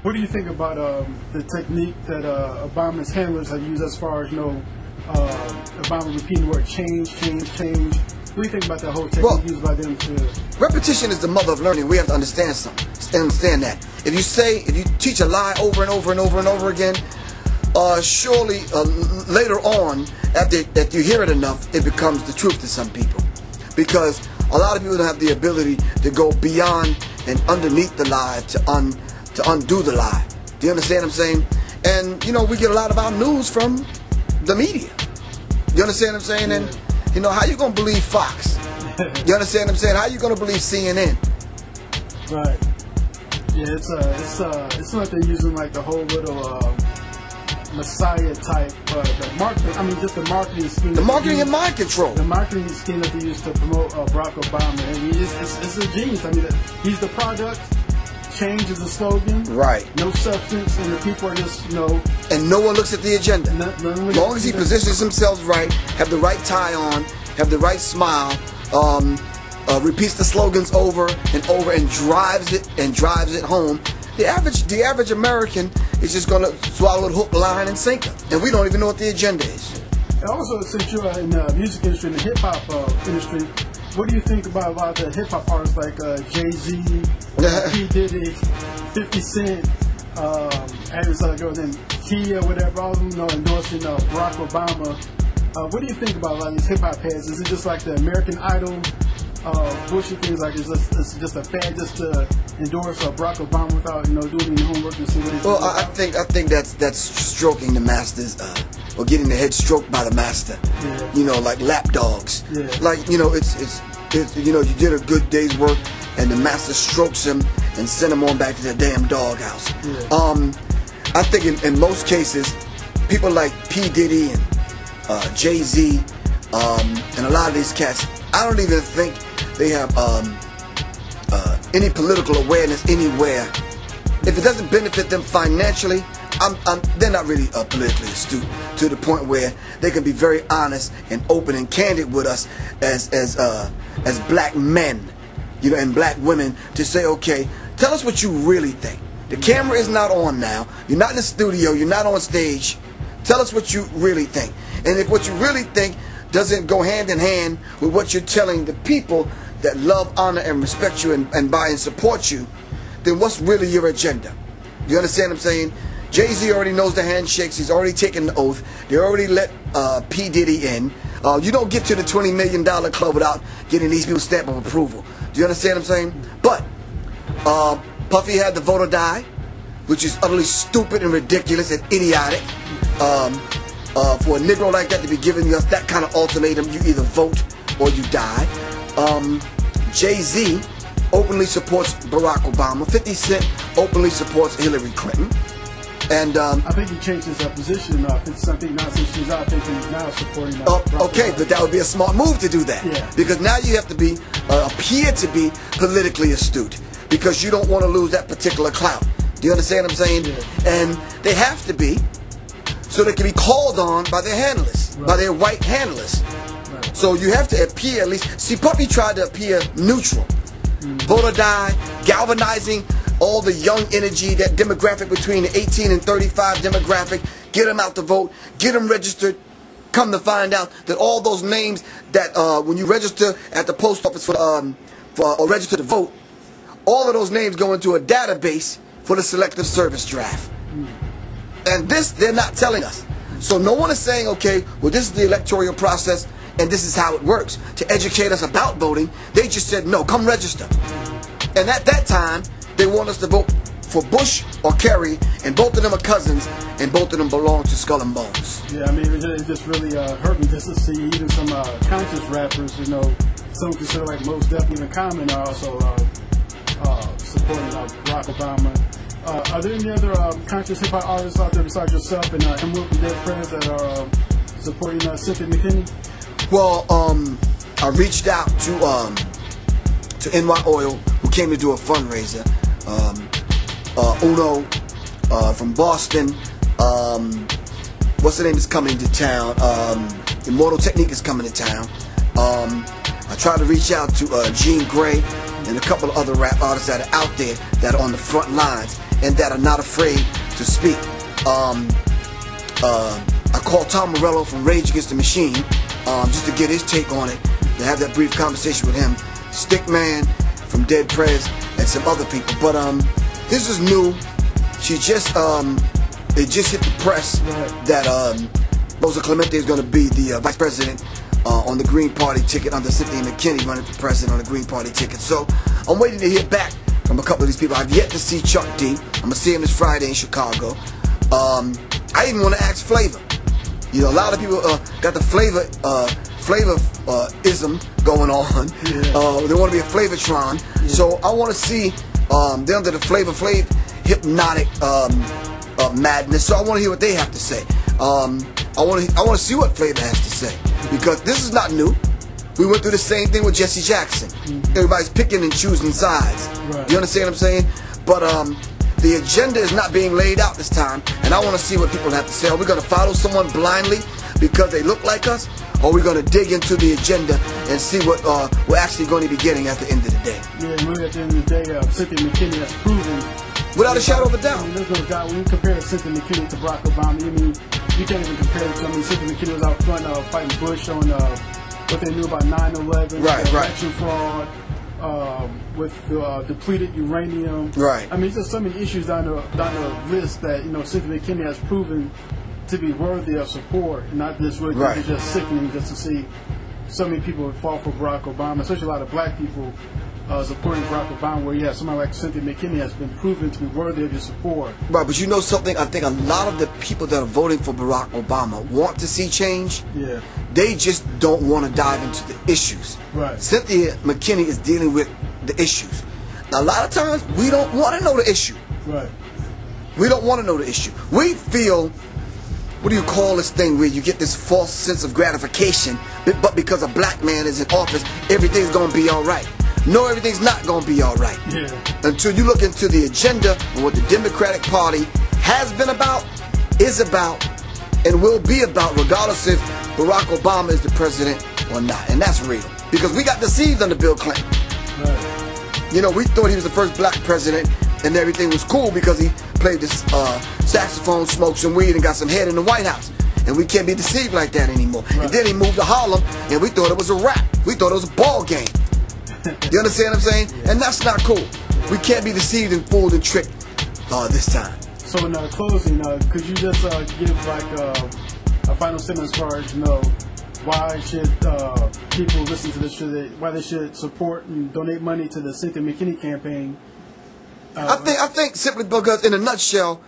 What do you think about the technique that Obama's handlers have used as far as, Obama repeating the word change? What do you think about that whole technique used by them to... Repetition is the mother of learning. We have to understand something. Understand that. If you teach a lie over and over and over and over again, surely later on, after you hear it enough, it becomes the truth to some people. Because a lot of people don't have the ability to go beyond and underneath the lie to undo the lie. Do you understand what I'm saying? And, we get a lot of our news from the media. You understand what I'm saying? And, how you going to believe Fox? You understand what I'm saying? How you going to believe CNN? Right. Yeah, it's like they're using like the whole little Messiah type, the marketing. Just the marketing scheme. The marketing and mind control. The marketing scheme that they use to promote Barack Obama, and it's a genius. He's the product. Change is the slogan. Right. No substance, and the people are just And no one looks at the agenda. As long as he positions himself right, have the right tie on, have the right smile. Repeats the slogans over and over and drives it home. The average American is just gonna swallow the hook, line, and sinker, and we don't even know what the agenda is. And also, since you're in the music industry, in the hip hop industry, what do you think about a lot of the hip hop artists like Jay-Z, P. Diddy, 50 Cent, as girl named Kia, whatever, all of them endorsing Barack Obama? What do you think about a lot of these hip hop heads? Is it just like the American Idol bullshit things, like it's just a fad just to endorse Barack Obama without doing any homework and see what he's doing? Well, I think that's stroking the masters, or getting the head stroked by the master. Yeah. Like lap dogs. Yeah. Like it's you did a good day's work and the master strokes him and send him on back to the damn doghouse. Yeah. I think in most cases, people like P. Diddy and Jay-Z and a lot of these cats, I don't even think they have any political awareness anywhere. If it doesn't benefit them financially, they're not really politically astute to the point where they can be very honest and open and candid with us as black men, and black women, to say, okay, tell us what you really think. The camera is not on now. You're not in the studio. You're not on stage. Tell us what you really think. And if what you really think doesn't go hand in hand with what you're telling the people that love, honor, and respect you and buy and support you, then what's really your agenda? You understand what I'm saying? Jay-Z already knows the handshakes. He's already taken the oath. They already let P. Diddy in. You don't get to the $20 million club without getting these people's stamp of approval. Do you understand what I'm saying? But Puffy had the vote or die, which is utterly stupid and ridiculous and idiotic. For a Negro like that to be giving us that kind of ultimatum, you either vote or you die. Jay-Z openly supports Barack Obama. 50 Cent openly supports Hillary Clinton. And I think he changed his position. 50 Cent now, since she's out, I think he's now supporting Barack okay, Obama. but that would be a smart move to do that. Yeah. Because now you have to appear to be politically astute, because you don't want to lose that particular clout. Do you understand what I'm saying? Yeah. And they have to be, so they can be called on by their handlers, by their white handlers. Right. So you have to appear at least. See, Puppy tried to appear neutral. Vote or die, galvanizing all the young energy, that demographic between the 18 and 35 demographic, get them out to vote, get them registered. Come to find out that all those names that when you register at the post office or register to vote, all of those names go into a database for the selective service draft. And this, they're not telling us. So no one is saying, okay, well, this is the electoral process and this is how it works to educate us about voting. They just said, no, come register. And at that time, they want us to vote for Bush or Kerry, and both of them are cousins, and both of them belong to Skull and Bones. Yeah, it just really hurt me just to see even some conscious rappers, some consider like most definitely the Common are also supporting Barack Obama. Are there any other conscious hip hop artists out there besides yourself and Will from Dead Friends that are supporting Cynthia Mckinney? Well, I reached out to NY Oil, who came to do a fundraiser. Uno from Boston. What's the name is coming to town? Immortal Technique is coming to town. I tried to reach out to Jean Grey and a couple of other rap artists that are out there that are on the front lines. and that are not afraid to speak. I called Tom Morello from Rage Against the Machine just to get his take on it, to have that brief conversation with him. Stickman from Dead Prez and some other people. But this is new. She just it just hit the press that Rosa Clemente is going to be the vice president on the Green Party ticket under Cynthia Mckinney running for president on the Green Party ticket. So I'm waiting to hear back from a couple of these people. I've yet to see Chuck D. I'm going to see him this Friday in Chicago. I even want to ask Flavor. You know, a lot of people got the flavor-ism going on. Yeah. They want to be a Flavortron. Yeah. So I want to see they're under the Flavor Flav hypnotic madness. So I want to hear what they have to say. I want to see what Flavor has to say, because this is not new. We went through the same thing with Jesse Jackson. Everybody's picking and choosing sides. Right. You understand what I'm saying? But the agenda is not being laid out this time, and I want to see what people have to say. Are we going to follow someone blindly because they look like us, or are we going to dig into the agenda and see what we're actually going to be getting at the end of the day? Yeah, really, at the end of the day, Cynthia Mckinney has proven, without a shadow of a doubt. I mean, there's no doubt. When you compare Cynthia Mckinney to Barack Obama, you can't even compare it to. I mean, Cynthia Mckinney was out front fighting Bush on what they knew about 9/11, election fraud, with depleted uranium. Right. I mean, there's so many issues down the list that Cynthia Mckinney has proven to be worthy of support, and not just really it's just sickening just to see so many people fall for Barack Obama, especially a lot of black people supporting Barack Obama, where you have somebody like Cynthia Mckinney has been proven to be worthy of your support. Right, but you know something? I think a lot of the people that are voting for Barack Obama want to see change. Yeah. They just don't want to dive into the issues. Right. Cynthia Mckinney is dealing with the issues. Now, a lot of times, we don't want to know the issue. Right. We don't want to know the issue. We feel, what do you call this thing where you get this false sense of gratification, but because a black man is in office, everything's going to be all right. No, everything's not going to be all right. Yeah. Until you look into the agenda and what the Democratic Party has been about, is about, and will be about, regardless if Barack Obama is the president or not. And that's real. Because we got deceived under Bill Clinton. Right. You know, we thought he was the first black president and everything was cool because he played this saxophone, smoked some weed, and got some head in the White House. And we can't be deceived like that anymore. Right. And then he moved to Harlem, and we thought it was a rap. We thought it was a ball game. You understand what I'm saying? Yeah. And that's not cool. We can't be deceived and fooled and tricked this time. So in closing, could you just give like a final statement as far as why should people listen to this? Why they should support and donate money to the Cynthia Mckinney campaign? I think simply because, in a nutshell,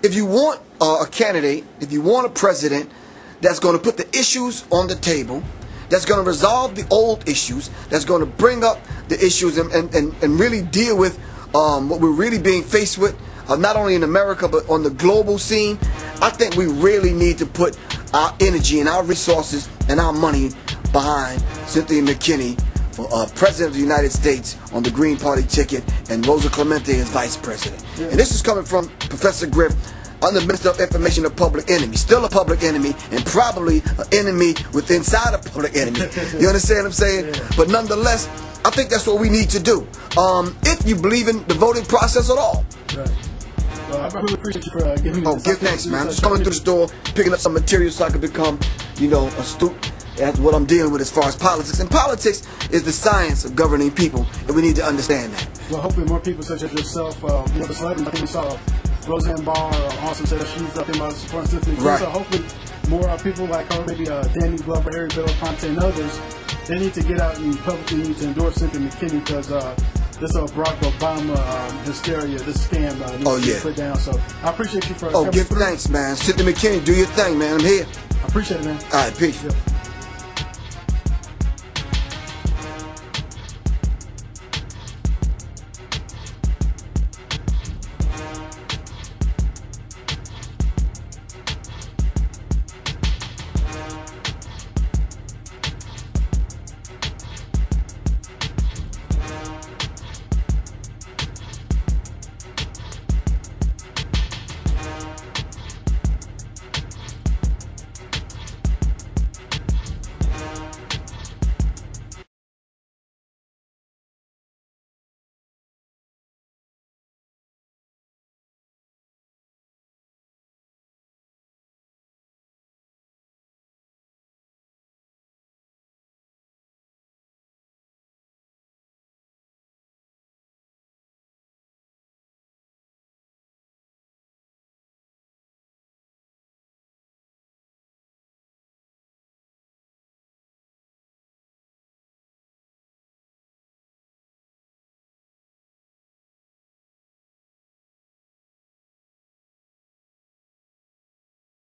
if you want a candidate, if you want a president that's going to put the issues on the table, that's going to resolve the old issues, that's going to bring up the issues and really deal with what we're really being faced with, not only in America but on the global scene, I think we really need to put our energy and our resources and our money behind Cynthia Mckinney for President of the United States on the Green Party ticket, and Rosa Clemente as Vice President. Yeah. And this is coming from Professor Griff, under Minister of Information, a public enemy. Still a public enemy, and probably an enemy within inside a public enemy. You understand what I'm saying? Yeah. But nonetheless, I think that's what we need to do. If you believe in the voting process at all. Right. Well, I really appreciate you for giving me give thanks, man. I'm just coming through the store, picking up some material so I can become, astute. That's what I'm dealing with as far as politics. And politics is the science of governing people, and we need to understand that. Well, hopefully more people such as yourself, the celebrities, I think we saw Roseanne Barr also said that she's up in about supporting Cynthia Mckinney. So hopefully more people like her, maybe Danny Glover, Harry Belafonte, and others, they need to get out and publicly need to endorse Cynthia Mckinney, because this Barack Obama hysteria, this scam needs to be put down. So I appreciate you for coming give through. Thanks, man. Cynthia Mckinney, do your thing, man. I'm here. I appreciate it, man. All right, peace. Yeah.